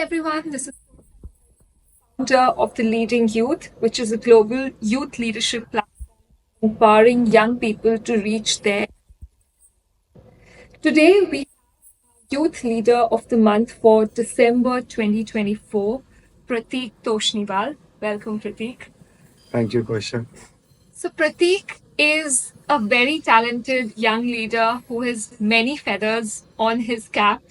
everyone, this is founder of the Leading Youth, which is a global youth leadership platform empowering young people to reach their. Today, we have Youth Leader of the Month for December 2024, Prateek Tosniwal. Welcome, Prateek. Thank you, question. So, Prateek is a very talented young leader who has many feathers on his cap,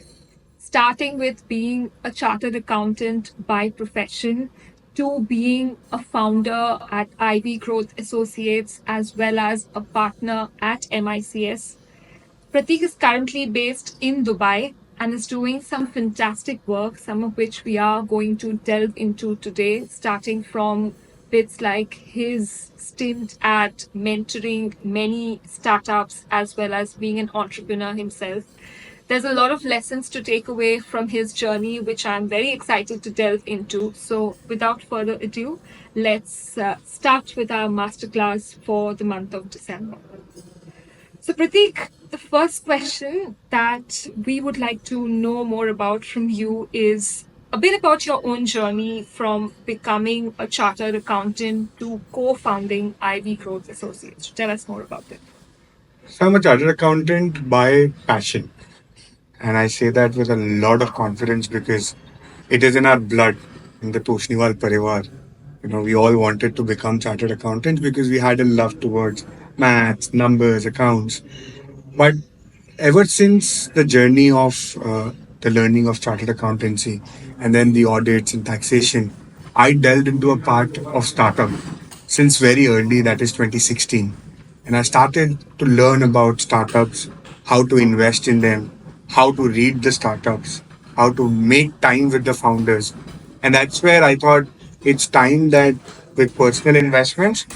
starting with being a chartered accountant by profession to being a founder at Ivy Growth Associates as well as a partner at MICS. Prateek is currently based in Dubai and is doing some fantastic work, some of which we are going to delve into today, starting from bits like his stint at mentoring many startups as well as being an entrepreneur himself. There's a lot of lessons to take away from his journey, which I'm very excited to delve into. So, without further ado, let's start with our masterclass for the month of December. So, Prateek, the first question that we would like to know more about from you is a bit about your own journey from becoming a chartered accountant to co founding Ivy Growth Associates. Tell us more about it. So I'm a chartered accountant by passion. And I say that with a lot of confidence because it is in our blood, in the Toshniwal Parivar. We all wanted to become chartered accountants because we had a love towards maths, numbers, accounts. But ever since the journey of the learning of chartered accountancy and then the audits and taxation, I delved into a part of startup since very early, that is 2016. And I started to learn about startups, how to invest in them, how to read the startups, how to make time with the founders. And that's where I thought it's time that with personal investments,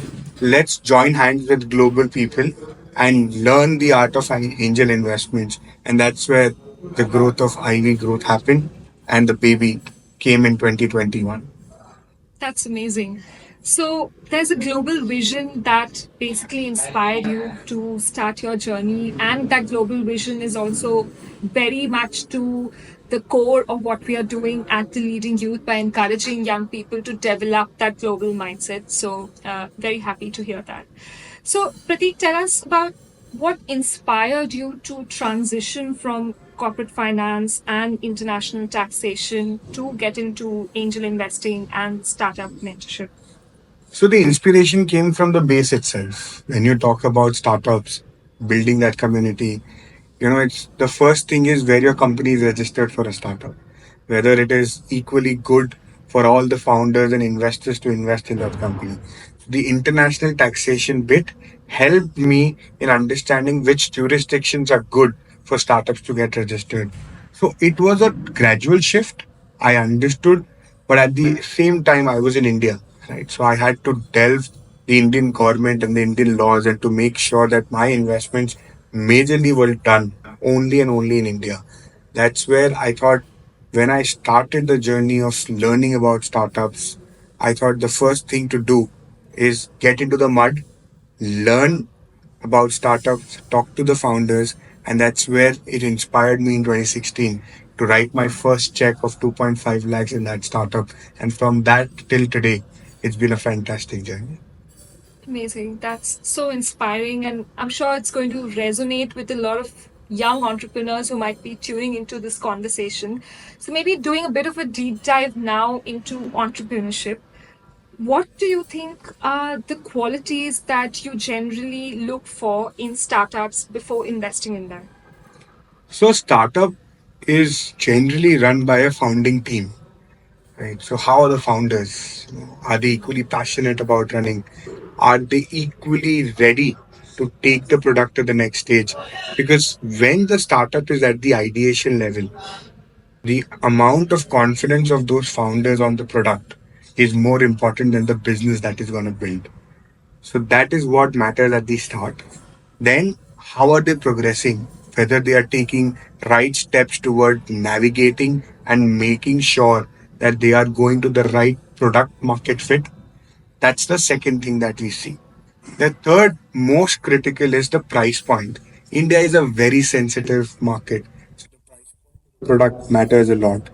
let's join hands with global people and learn the art of angel investments. And that's where the growth of Ivy Growth happened and the baby came in 2021. That's amazing. So, there's a global vision that basically inspired you to start your journey, and that global vision is also very much to the core of what we are doing at the Leading Youth by encouraging young people to develop that global mindset. So, very happy to hear that. So, Prateek, tell us about what inspired you to transition from corporate finance and international taxation to get into angel investing and startup mentorship? So the inspiration came from the base itself. When you talk about startups, building that community, it's the first thing is where your company is registered for a startup, whether it is equally good for all the founders and investors to invest in that company. The international taxation bit helped me in understanding which jurisdictions are good for startups to get registered. So it was a gradual shift. I understood, but at the same time, I was in India, right? So I had to delve the Indian government and the Indian laws and to make sure that my investments majorly were done only and only in India. That's where I thought when I started the journey of learning about startups, I thought the first thing to do is get into the mud, learn about startups, talk to the founders, and that's where it inspired me in 2016 to write my first check of 2.5 lakhs in that startup. And from that till today, it's been a fantastic journey. Amazing. That's so inspiring. And I'm sure it's going to resonate with a lot of young entrepreneurs who might be tuning into this conversation. So, maybe doing a bit of a deep dive now into entrepreneurship. What do you think are the qualities that you generally look for in startups before investing in them? So, startup is generally run by a founding team, right? So, how are the founders? Are they equally passionate about running? Are they equally ready to take the product to the next stage? Because when the startup is at the ideation level, the amount of confidence of those founders on the product is more important than the business that is going to build. So that is what matters at the start. Then, how are they progressing? Whether they are taking right steps toward navigating and making sure that they are going to the right product market fit. That's the second thing that we see. The third most critical is the price point. India is a very sensitive market. Product matters a lot.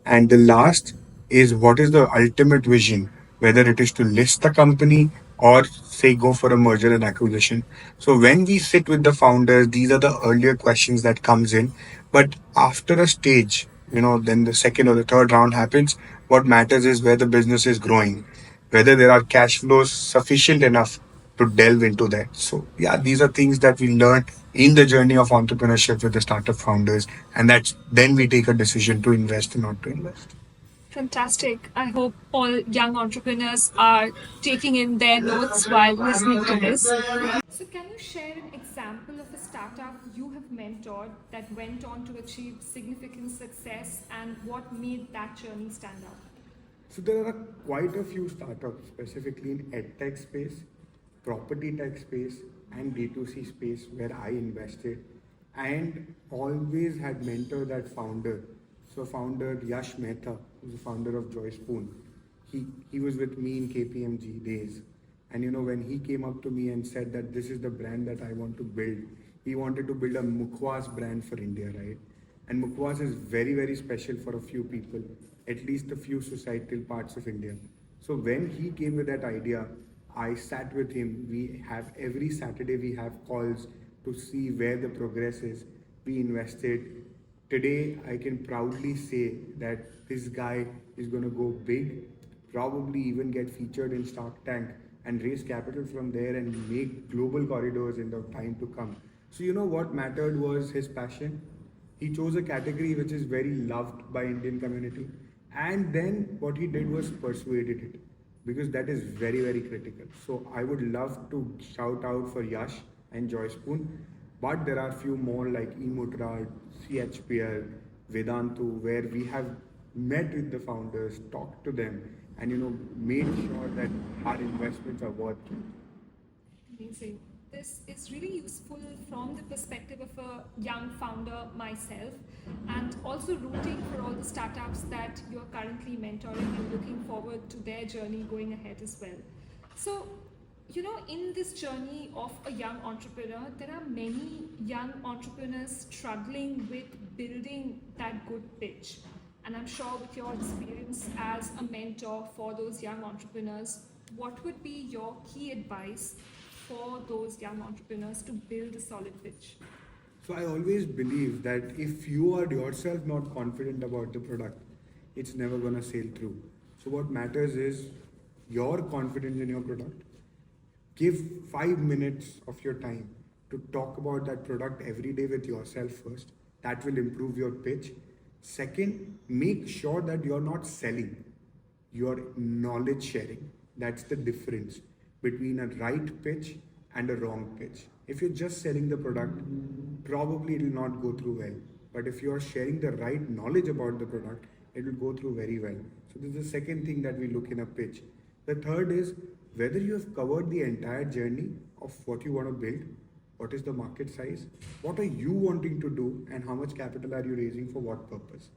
And the last is what is the ultimate vision, whether it is to list the company or say go for a merger and acquisition. So when we sit with the founders, these are the earlier questions that comes in. But after a stage, then the second or the third round happens. What matters is where the business is growing, whether there are cash flows sufficient enough to delve into that. So yeah, these are things that we learn in the journey of entrepreneurship with the startup founders, and that's then we take a decision to invest or not to invest. Fantastic. I hope all young entrepreneurs are taking in their notes while listening to this. So, can you share an example of a startup you have mentored that went on to achieve significant success and what made that journey stand out? So there are quite a few startups, specifically in edtech space, property tech space, and D2C space where I invested and always had mentored that founder. So founder Yash Mehta, who's the founder of Joy Spoon, he was with me in KPMG days. And when he came up to me and said that this is the brand that I want to build, he wanted to build a Mukhwas brand for India, right? And Mukhwas is very, very special for a few people, at least a few societal parts of India. So when he came with that idea, I sat with him. We have every Saturday we have calls to see where the progress is. We invested. Today I can proudly say that this guy is going to go big, probably even get featured in Shark Tank and raise capital from there and make global corridors in the time to come. So what mattered was his passion. He chose a category which is very loved by Indian community, and then what he did was persuaded it, because that is very, very critical. So I would love to shout out for Yash and Joy Spoon, but there are few more like eMutra, CHPL, Vedantu, where we have met with the founders, talked to them, and made sure that our investments are worth it. Amazing. This is really useful from the perspective of a young founder myself, and also rooting for all the startups that you're currently mentoring and looking forward to their journey going ahead as well. So, in this journey of a young entrepreneur, there are many young entrepreneurs struggling with building that good pitch. And I'm sure with your experience as a mentor for those young entrepreneurs, what would be your key advice for those young entrepreneurs to build a solid pitch? So I always believe that if you are yourself not confident about the product, it's never gonna sail through. So what matters is your confidence in your product. Give 5 minutes of your time to talk about that product every day with yourself first. That will improve your pitch. Second, make sure that you're not selling, you're knowledge sharing. That's the difference between a right pitch and a wrong pitch. If you're just selling the product, probably it will not go through well. But if you are sharing the right knowledge about the product, it will go through very well. So this is the second thing that we look in a pitch. The third is whether you have covered the entire journey of what you want to build, what is the market size, what are you wanting to do, and how much capital are you raising for what purpose.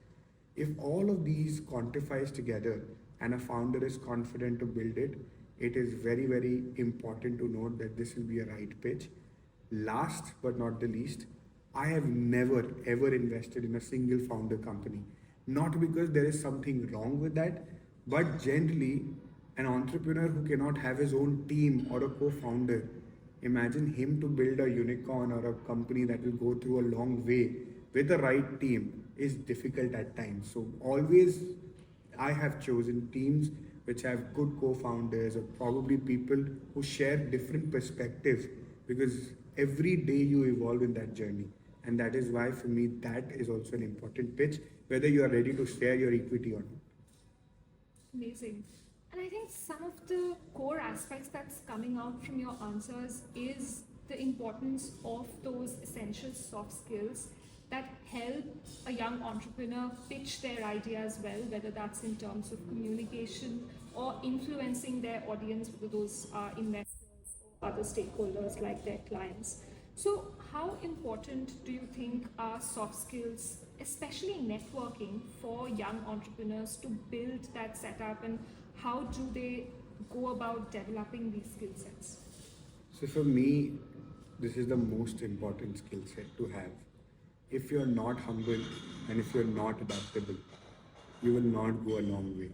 If all of these quantifies together and a founder is confident to build it, it is very, very important to note that this will be a right pitch. Last but not the least, I have never ever invested in a single founder company. Not because there is something wrong with that, but generally, an entrepreneur who cannot have his own team or a co founder, imagine him to build a unicorn or a company that will go through a long way with the right team is difficult at times. So, always I have chosen teams which have good co-founders or probably people who share different perspectives, because every day you evolve in that journey. And that is why for me that is also an important pitch, whether you are ready to share your equity or not. Amazing. And I think some of the core aspects that's coming out from your answers is the importance of those essential soft skills that help a young entrepreneur pitch their idea as well, whether that's in terms of communication or influencing their audience, whether those are investors or other stakeholders like their clients. So, how important do you think are soft skills, especially networking, for young entrepreneurs to build that setup, and how do they go about developing these skill sets? So for me, this is the most important skill set to have. If you're not humble and if you're not adaptable, you will not go a long way.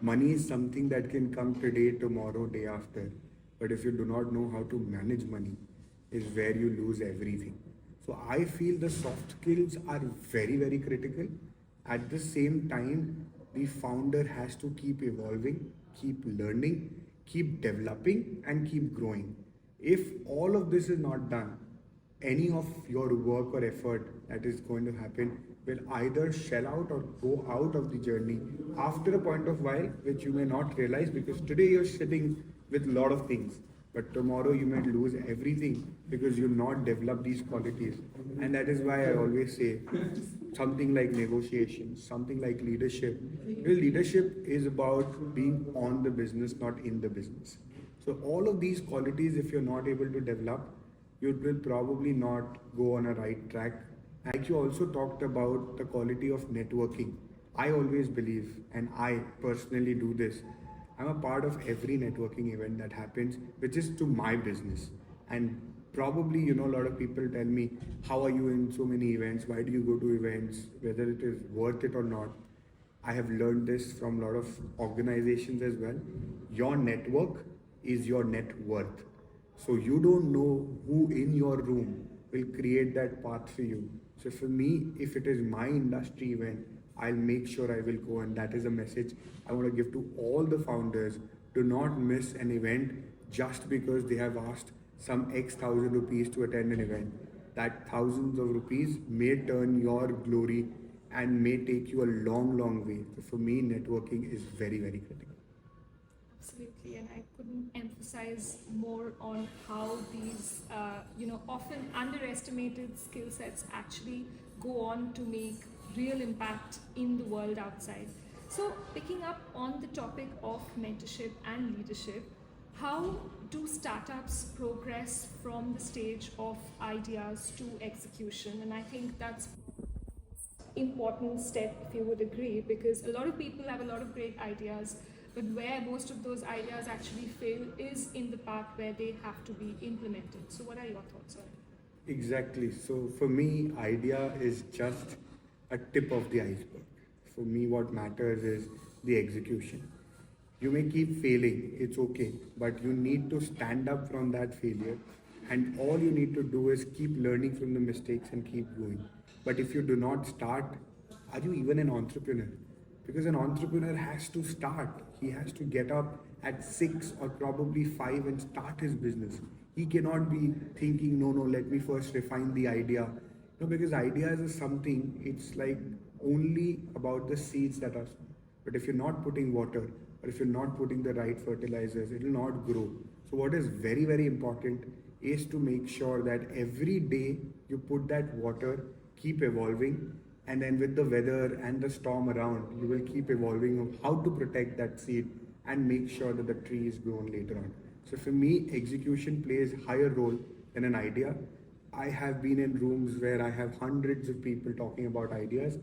Money is something that can come today, tomorrow, day after. But if you do not know how to manage money, is where you lose everything. So I feel the soft skills are very, very critical. At the same time, the founder has to keep evolving, keep learning, keep developing, and keep growing. If all of this is not done, any of your work or effort that is going to happen will either shell out or go out of the journey after a point of while, which you may not realize, because today you're sitting with a lot of things, but tomorrow you might lose everything because you not develop these qualities. And that is why I always say something like negotiation, something like leadership. Well, leadership is about being on the business, not in the business. So all of these qualities, if you're not able to develop, you will probably not go on a right track. Like you also talked about the quality of networking. I always believe, and I personally do this, I'm a part of every networking event that happens, which is to my business. And probably, a lot of people tell me, how are you in so many events? Why do you go to events? Whether it is worth it or not. I have learned this from a lot of organizations as well. Your network is your net worth. So you don't know who in your room will create that path for you. So for me, if it is my industry event, I'll make sure I will go, and that is a message I want to give to all the founders. Do not miss an event just because they have asked some X thousand rupees to attend an event. That thousands of rupees may turn your glory and may take you a long, long way. So for me, networking is very, very critical. Absolutely, and I couldn't emphasize more on how these, often underestimated skill sets actually go on to make real impact in the world outside. So, picking up on the topic of mentorship and leadership, how do startups progress from the stage of ideas to execution? And I think that's important step, if you would agree, because a lot of people have a lot of great ideas, but where most of those ideas actually fail is in the part where they have to be implemented. So what are your thoughts on it? Exactly. So for me, idea is just a tip of the iceberg. For me, what matters is the execution. You may keep failing, it's okay, but you need to stand up from that failure. And all you need to do is keep learning from the mistakes and keep going. But if you do not start, are you even an entrepreneur? Because an entrepreneur has to start. He has to get up at 6 or probably 5 and start his business. He cannot be thinking, no, no, let me first refine the idea. No, because ideas is something, it's like only about the seeds that are sown. But if you're not putting water, or if you're not putting the right fertilizers, it will not grow. So, what is very, very important is to make sure that every day you put that water, keep evolving, and then with the weather and the storm around, you will keep evolving of how to protect that seed and make sure that the tree is grown later on. So, for me, execution plays higher role than an idea. I have been in rooms where I have hundreds of people talking about ideas,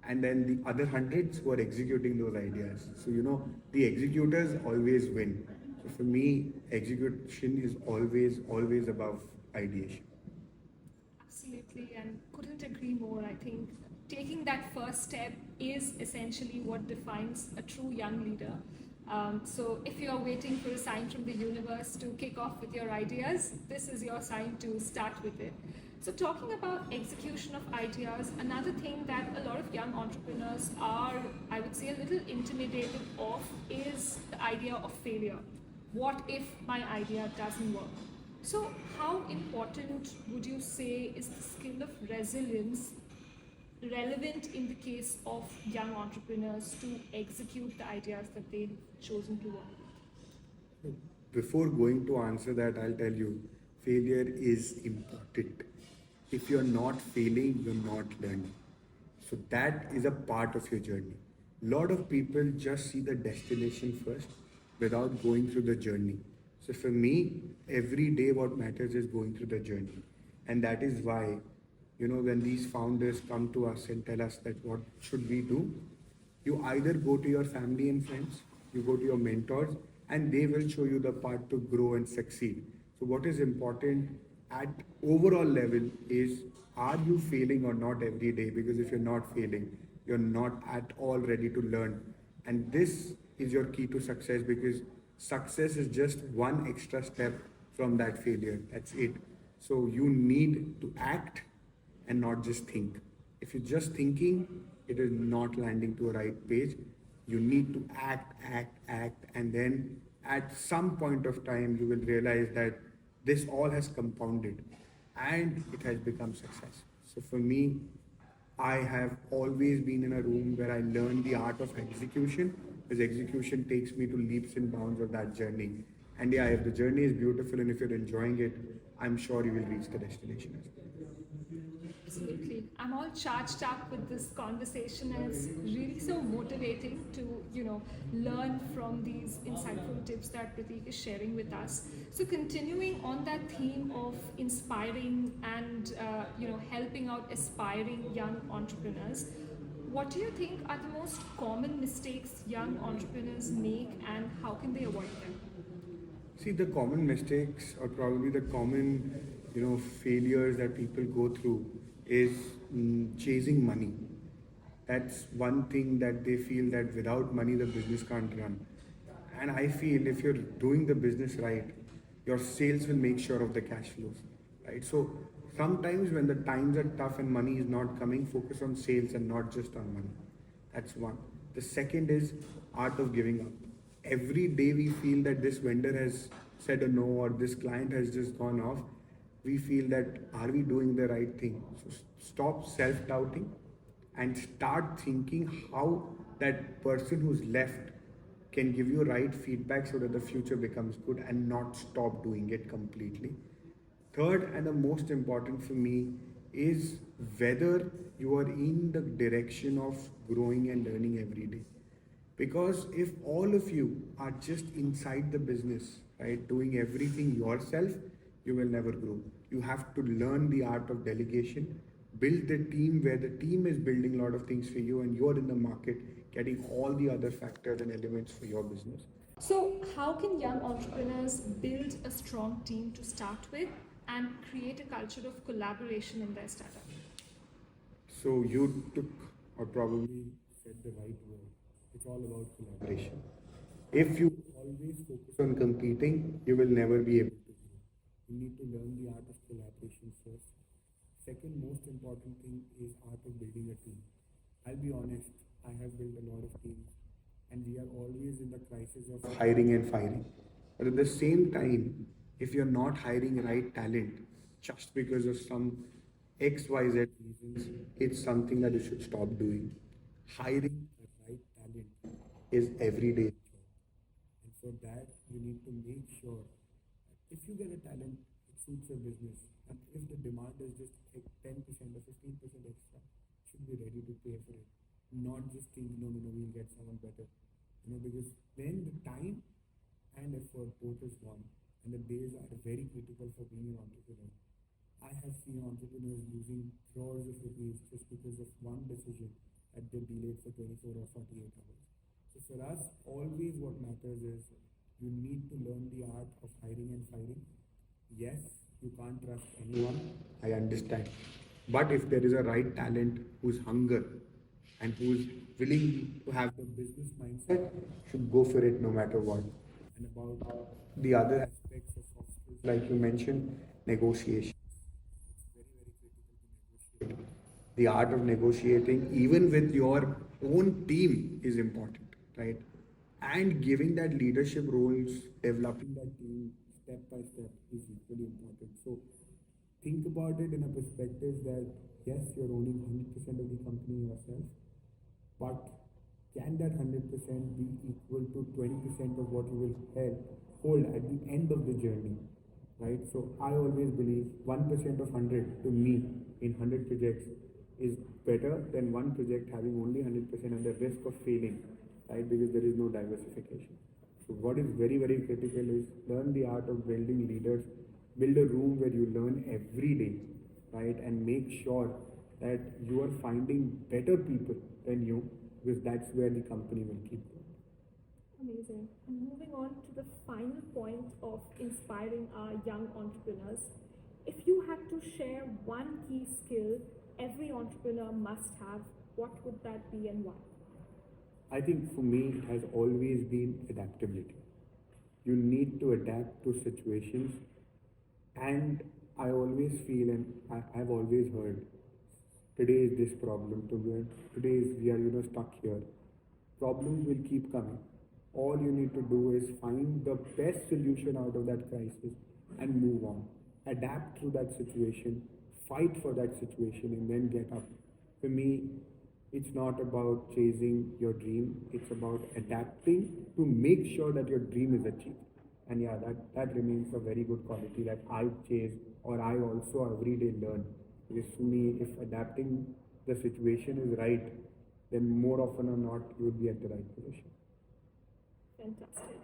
and then the other hundreds who are executing those ideas. So, the executors always win. So, for me, execution is always, always above ideation. Absolutely, and couldn't agree more. I think taking that first step is essentially what defines a true young leader. So, if you're waiting for a sign from the universe to kick off with your ideas, this is your sign to start with it. So, talking about execution of ideas, another thing that a lot of young entrepreneurs are, I would say, a little intimidated of is the idea of failure. What if my idea doesn't work? So, how important would you say is the skill of resilience relevant in the case of young entrepreneurs to execute the ideas that they've chosen to work Before going to answer that, I'll tell you failure is important. If you're not failing, you're not learning. So that is a part of your journey. Lot of people just see the destination first without going through the journey. So for me, every day what matters is going through the journey. And that is why, when these founders come to us and tell us that what should we do, you either go to your family and friends, you go to your mentors, and they will show you the path to grow and succeed. So, what is important at overall level is, are you failing or not every day? Because if you're not failing, you're not at all ready to learn. And this is your key to success, because success is just one extra step from that failure. That's it. So you need to act and not just think. If you're just thinking, it is not landing to a right page. You need to act, and then at some point of time, you will realize that this all has compounded and it has become success. So for me, I have always been in a room where I learned the art of execution, because execution takes me to leaps and bounds of that journey. And yeah, if the journey is beautiful and if you're enjoying it, I'm sure you will reach the destination as well. Absolutely. I'm all charged up with this conversation, and it's really so motivating to, learn from these insightful tips that Prateek is sharing with us. So, continuing on that theme of inspiring and, helping out aspiring young entrepreneurs, what do you think are the most common mistakes young entrepreneurs make, and how can they avoid them? See, the common mistakes, or probably the common, failures that people go through is chasing money. That's one thing that they feel that without money the business can't run. And I feel if you're doing the business right, your sales will make sure of the cash flows, right? So sometimes when the times are tough and money is not coming, focus on sales and not just on money. That's one. The second is art of giving up. Every day we feel that this vendor has said a no, or this client has just gone off. We feel that are we doing the right thing? So stop self-doubting and start thinking how that person who's left can give you right feedback so that the future becomes good, and not stop doing it completely. Third, and the most important for me, is whether you are in the direction of growing and learning every day. Because if all of you are just inside the business, right, doing everything yourself, you will never grow. You have to learn the art of delegation, build the team where the team is building a lot of things for you, and you're in the market getting all the other factors and elements for your business. So, how can young entrepreneurs build a strong team to start with and create a culture of collaboration in their startup? So you took, or probably said the right word. It's all about collaboration. If you always focus on competing, you will never be able to grow. You need to learn the art of collaboration first. Second most important thing is art of building a team. I'll be honest, I have built a lot of teams, and we are always in the crisis of hiring and firing. But at the same time, if you're not hiring right talent just because of some XYZ reasons, it's something that you should stop doing. Hiring the right talent is everyday job. And for that, you need to make sure that if you get a talent, it suits your business. And if the demand is just 10% or 15% extra, you should be ready to pay for it. Not just think, no, no, no, we'll get someone better. Because then the time and effort both is gone. And the days are very critical for being an entrepreneur. I have seen entrepreneurs losing crores of rupees just because of one decision that they delayed for 24 or 48 hours. So for us, always what matters is you need to learn the art of hiring and firing. Yes, you can't trust anyone, I understand. But if there is a right talent who's hunger and who's willing to have the business mindset, should go for it no matter what. And about the other aspects of soft skills, like you mentioned, negotiation. It's very, very critical to negotiate. The art of negotiating, even with your own team, is important, right? And giving that leadership roles, developing that team step by step is equally important. So think about it in a perspective that yes, you're owning 100% of the company yourself, but can that 100% be equal to 20% of what you will hold at the end of the journey? Right? So I always believe 1% of 100 to me in 100 projects is better than one project having only 100% and the risk of failing, right? Because there is no diversification. So what is very, very critical is learn the art of building leaders, build a room where you learn every day, right? And make sure that you are finding better people than you, because that's where the company will keep going. Amazing. And moving on to the final point of inspiring our young entrepreneurs, if you had to share one key skill every entrepreneur must have, what would that be and why? I think for me, it has always been adaptability. You need to adapt to situations, and I always feel, and I've always heard, today is this problem, today is we are stuck here. Problems will keep coming. All you need to do is find the best solution out of that crisis and move on. Adapt to that situation, fight for that situation, and then get up. For me, it's not about chasing your dream, it's about adapting to make sure that your dream is achieved. And yeah, that remains a very good quality that I chase or I also every day learn. Because for me, if adapting the situation is right, then more often or not, you will be at the right position. Fantastic.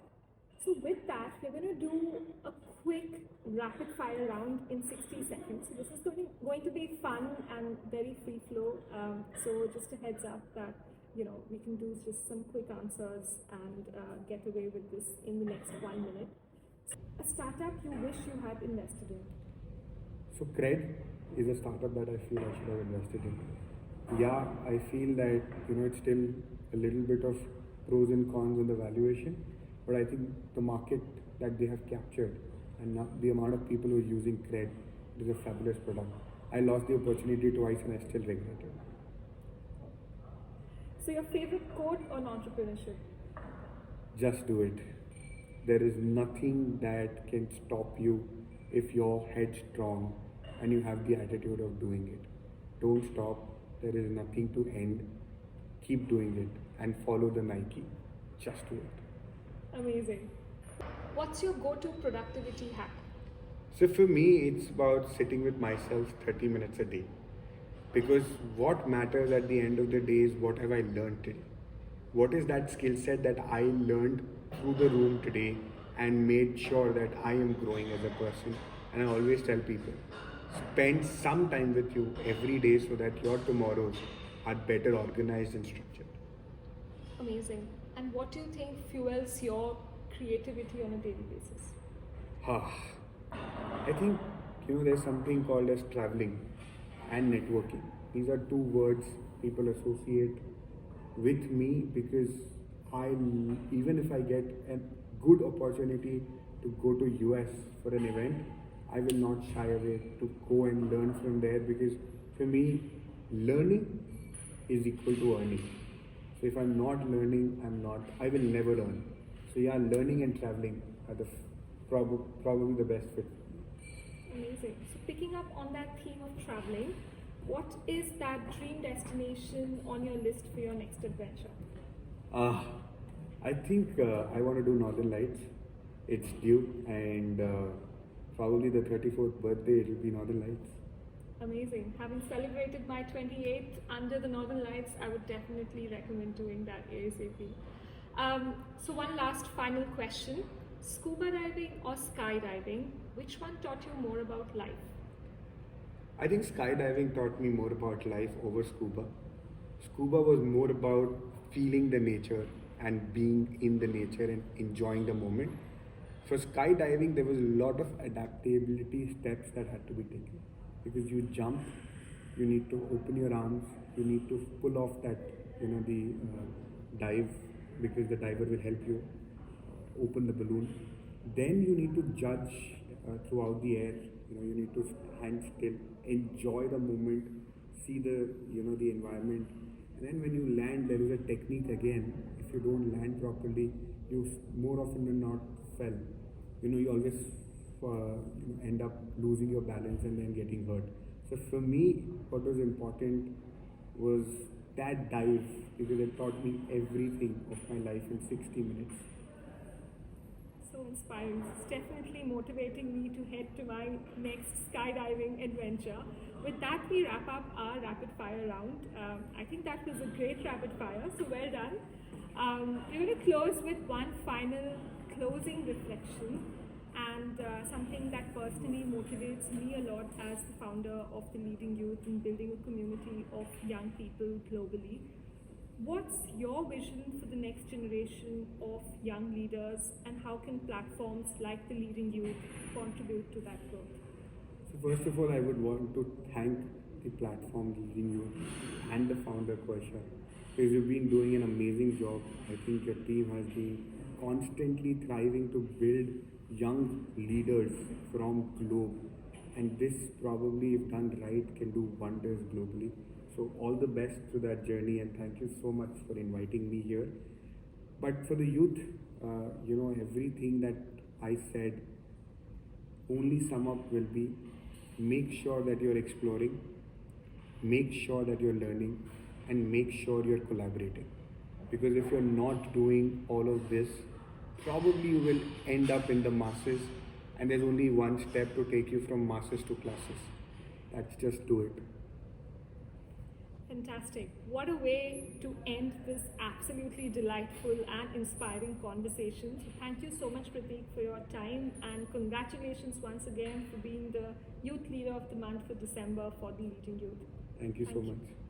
So with that, we're going to do a quick rapid fire round in 60 seconds. So this is going to be fun and very free flow. So just a heads up that we can do just some quick answers and get away with this in the next 1 minute. A startup you wish you had invested in. So Cred is a startup that I feel I should have invested in. Yeah, I feel that it's still a little bit of pros and cons on the valuation, but I think the market that they have captured and the amount of people who are using Cred, it is a fabulous product. I lost the opportunity twice and I still regret it. So your favorite quote on entrepreneurship? Just do it. There is nothing that can stop you if you're headstrong and you have the attitude of doing it. Don't stop. There is nothing to end. Keep doing it and follow the Nike. Just do it. Amazing. What's your go-to productivity hack? So for me, it's about sitting with myself 30 minutes a day. Because what matters at the end of the day is what have I learned today? What is that skill set that I learned through the room today and made sure that I am growing as a person? And I always tell people, spend some time with you every day so that your tomorrows are better organized and structured. Amazing. And what do you think fuels your creativity on a daily basis? I think there's something called as traveling and networking. These are two words people associate with me because I even if I get a good opportunity to go to US for an event, I will not shy away to go and learn from there because for me, learning is equal to earning. So if I'm not learning, I will never earn. So yeah, learning and traveling are probably the best fit. Amazing. So picking up on that theme of traveling, what is that dream destination on your list for your next adventure? Uh, I think I want to do Northern Lights. It's due, and probably the 34th birthday, it will be Northern Lights. Amazing. Having celebrated my 28th under the Northern Lights, I would definitely recommend doing that ASAP. So one last final question. Scuba diving or skydiving, which one taught you more about life? I think skydiving taught me more about life over scuba. Scuba was more about feeling the nature and being in the nature and enjoying the moment. For skydiving, there was a lot of adaptability steps that had to be taken because you jump, you need to open your arms, you need to pull off that the dive because the diver will help you open the balloon. Then you need to judge throughout the air. You need to stand still, enjoy the moment, see the environment, and then when you land, there is a technique again. If you don't land properly, you more often than not fell. You always end up losing your balance and then getting hurt. So for me, what was important was that dive because it taught me everything of my life in 60 minutes. So inspiring. It's definitely motivating me to head to my next skydiving adventure. With that, we wrap up our rapid fire round. I think that was a great rapid fire, so well done. We're going to close with one final closing reflection and something that personally motivates me a lot as the founder of the Leading Youth in building a community of young people globally. What's your vision for the next generation of young leaders and how can platforms like the Leading Youth contribute to that growth? So first of all, I would want to thank the platform Leading Youth and the founder Kosha, because you've been doing an amazing job. I think your team has been constantly thriving to build young leaders from globe, and this probably, if done right, can do wonders globally. So all the best to that journey, and thank you so much for inviting me here. But for the youth, everything that I said only sum up will be, make sure that you're exploring, make sure that you're learning, and make sure you're collaborating. Because if you're not doing all of this, probably you will end up in the masses, and there's only one step to take you from masses to classes. That's just do it. Fantastic. What a way to end this absolutely delightful and inspiring conversation. So thank you so much, Prateek, for your time, and congratulations once again for being the Youth Leader of the Month for December for the Leading Youth. Thank you so Thank you. much.